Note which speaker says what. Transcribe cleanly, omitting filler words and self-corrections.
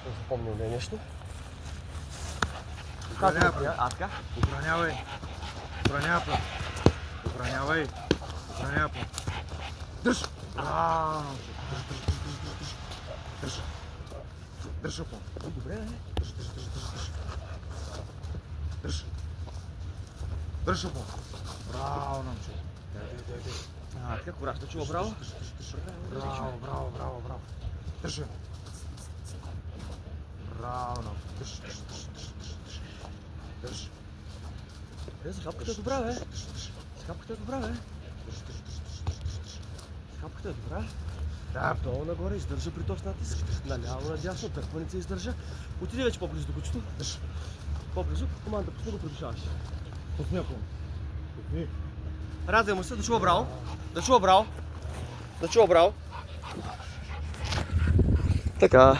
Speaker 1: Запомнил ли е нещо?
Speaker 2: Атка? Охранявай. Охранявай път. Охранявай. Охранявай път. Дръж! Дръж. Дръж, опо.
Speaker 1: Добре, бе.
Speaker 2: Дръж. Дръж, опо. Браво, момче. Дай.
Speaker 1: Така, кораж да чува, браво.
Speaker 2: Браво. Дръж. Браво, момче. Дръж.
Speaker 1: Захапката е добра, бе. Захапката е добра, бе. Захапката е добра.
Speaker 2: Да,
Speaker 1: Долу нагоре, издържа при този натиск. Наляво, надясно, търпаница издържа. Отиди вече по-близо до кучето. По-близо, команда пусни го придушаваш.
Speaker 2: пусни, ако. Пусни.
Speaker 1: Радвай му се, да чува браво. Да чува браво. Така.